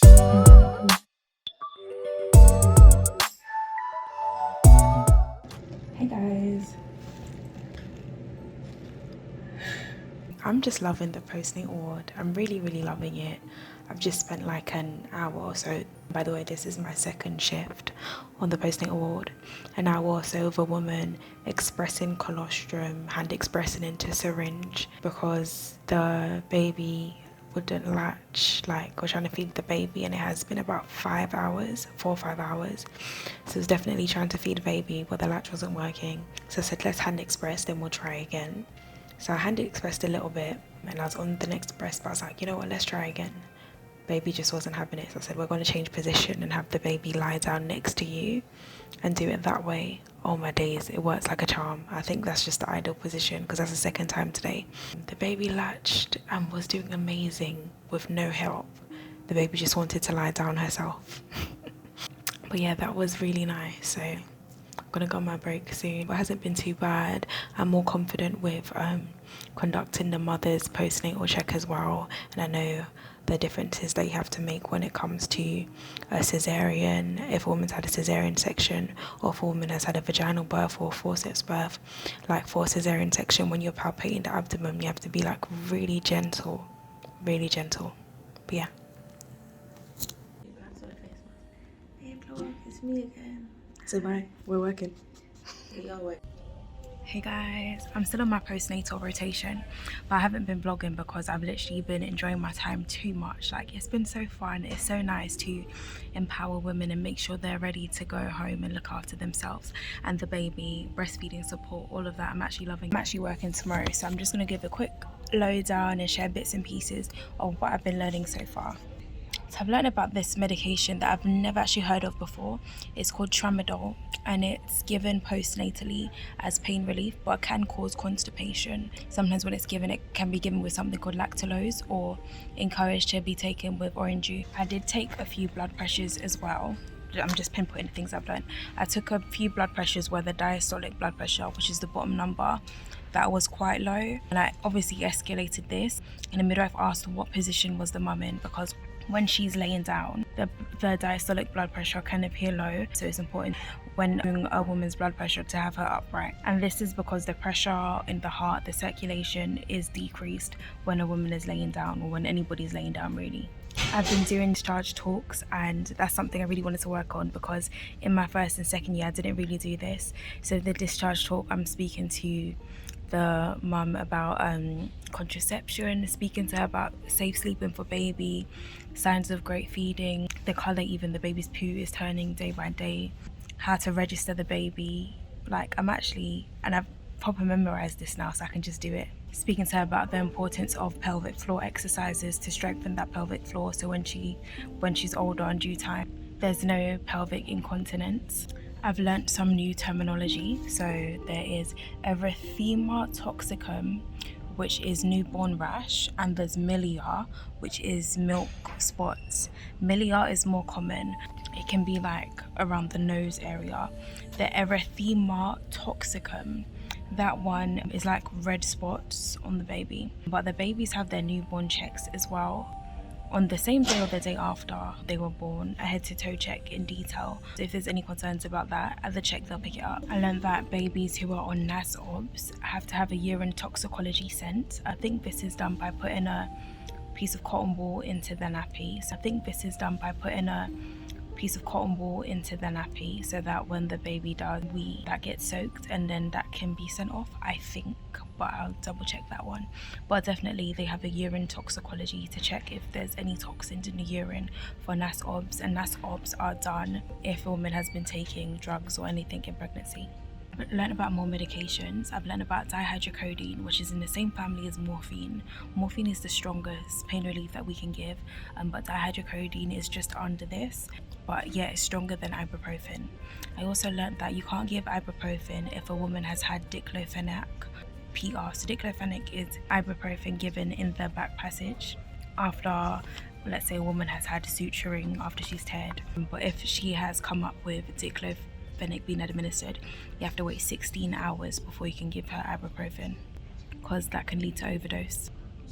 Hey guys, I'm just loving the postnatal ward. I'm really loving it. I've just spent like an hour or so. By the way, this is my second shift on the postnatal ward. An hour or so of a woman expressing colostrum, hand expressing into syringe because the baby wouldn't latch. Like, we're trying to feed the baby and it has been about 5 hours, 4 or 5 hours. So it's definitely trying to feed the baby, but the latch wasn't working. So I said, let's hand express, then we'll try again. So I hand expressed a little bit and I was on the next breast, but I was like, you know what, let's try again. Baby just wasn't having it. So I said, we're going to change position and have the baby lie down next to you and do it that way. Oh my days, it works like a charm. I think that's just the ideal position because that's the second time today. The baby latched and was doing amazing with no help. The baby just wanted to lie down herself. But yeah, that was really nice. So I'm gonna go on my break soon, but it hasn't been too bad. I'm more confident with conducting the mother's postnatal check as well, and I know the differences that you have to make when it comes to a cesarean, if a woman's had a cesarean section, or if a woman has had a vaginal birth or forceps birth. Like for a cesarean section, when you're palpating the abdomen, you have to be like really gentle. But yeah. It's me again. So bye. We're working. Hey guys, I'm still on my postnatal rotation, but I haven't been vlogging because I've literally been enjoying my time too much. Like, it's been so fun. It's so nice to empower women and make sure they're ready to go home and look after themselves and the baby, breastfeeding support, all of that. I'm actually loving it. I'm actually working tomorrow, so I'm just going to give a quick lowdown and share bits and pieces of what I've been learning so far. So I've learned about this medication that I've never actually heard of before. It's called tramadol and it's given postnatally as pain relief, but can cause constipation. Sometimes when it's given, it can be given with something called lactulose or encouraged to be taken with orange juice. I did take a few blood pressures as well. I'm just pinpointing things I've learned. I took a few blood pressures where the diastolic blood pressure, which is the bottom number, that was quite low, and I obviously escalated this, and the midwife asked what position was the mum in, because when she's laying down, the diastolic blood pressure can appear low, so it's important when doing a woman's blood pressure to have her upright. And this is because the pressure in the heart, the circulation is decreased when a woman is laying down, or when anybody's laying down really. I've been doing discharge talks, and that's something I really wanted to work on because in my first and second year I didn't really do this. So the discharge talk, I'm speaking to the mum about contraception, speaking to her about safe sleeping for baby, signs of great feeding, the colour even the baby's poo is turning day by day, how to register the baby. Like, I've proper memorised this now, so I can just do it. Speaking to her about the importance of pelvic floor exercises to strengthen that pelvic floor, so when she's older in due time there's no pelvic incontinence. I've learnt some new terminology. So there is erythema toxicum, which is newborn rash, and there's milia, which is milk spots. Milia is more common. It can be like around the nose area. The erythema toxicum, that one is like red spots on the baby. But the babies have their newborn checks as well on the same day or the day after they were born, a head to toe check in detail. So if there's any concerns about that, at the check they'll pick it up. I learned that babies who are on NAS/OBS have to have a urine toxicology scent. I think this is done by putting a piece of cotton wool into the nappy. So that when the baby does wee, that gets soaked and then that can be sent off, I think, but I'll double check that one. But definitely they have a urine toxicology to check if there's any toxins in the urine for NAS/OBS, and NAS/OBS are done if a woman has been taking drugs or anything in pregnancy. I've learned about more medications. I've learned about dihydrocodeine, which is in the same family as morphine. Morphine is the strongest pain relief that we can give, but dihydrocodeine is just under this. But yeah, it's stronger than ibuprofen. I also learned that you can't give ibuprofen if a woman has had diclofenac PR. So diclofenac is ibuprofen given in the back passage after, let's say, a woman has had suturing after she's teared. But if she has come up with diclofenac being administered, you have to wait 16 hours before you can give her ibuprofen, because that can lead to overdose.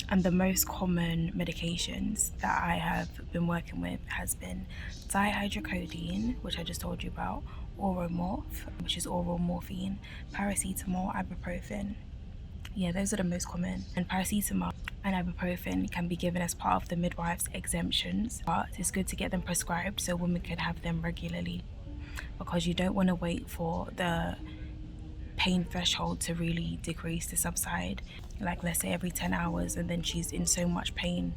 And the most common medications that I have been working with has been dihydrocodone, which I just told you about, Oromorph, which is oral morphine, paracetamol, ibuprofen. Yeah, those are the most common. And paracetamol and ibuprofen can be given as part of the midwife's exemptions, but it's good to get them prescribed so women can have them regularly, because you don't want to wait for the pain threshold to really decrease, to subside, like let's say every 10 hours, and then she's in so much pain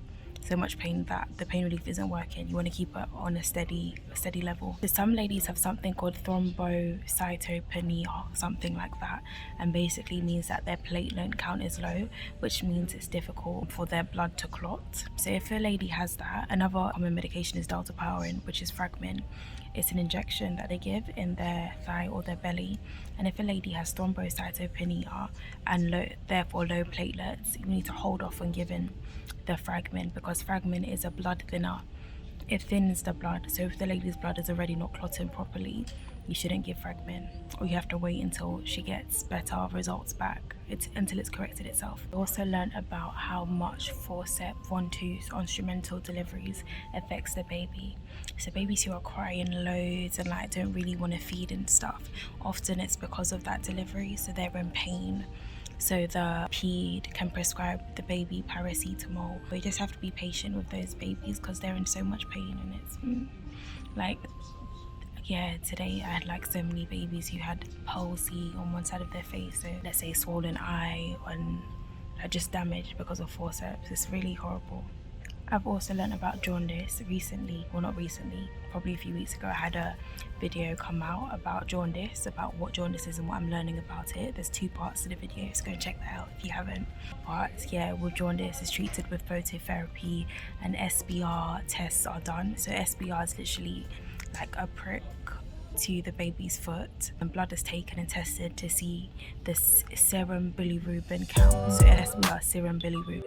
that the pain relief isn't working. You want to keep her on a steady level. So some ladies have something called thrombocytopenia, something like that, and basically means that their platelet count is low, which means it's difficult for their blood to clot. So if a lady has that, another common medication is delta-powering, which is Fragmin. It's an injection that they give in their thigh or their belly. And if a lady has thrombocytopenia and therefore low platelets, you need to hold off on giving the Fragmin, because Fragmin is a blood thinner. It thins the blood. So if the lady's blood is already not clotting properly, you shouldn't give Fragmin, or you have to wait until she gets better results back, until it's corrected itself. I also learned about how much forceps, 1-2 instrumental deliveries affects the baby. So babies who are crying loads and like don't really want to feed and stuff, often it's because of that delivery, so they're in pain. So the ped can prescribe the baby paracetamol. We just have to be patient with those babies because they're in so much pain, and it's like, yeah, today I had like so many babies who had palsy on one side of their face, so let's say swollen eye and just damaged because of forceps. It's really horrible. I've also learned about jaundice recently, well not recently, probably a few weeks ago. I had a video come out about jaundice, about what jaundice is and what I'm learning about it. There's 2 parts to the video, so go and check that out if you haven't. But yeah, with jaundice, it's treated with phototherapy and SBR tests are done. So SBR is literally like a prick to the baby's foot, and blood is taken and tested to see the serum bilirubin count. So SBR, serum bilirubin.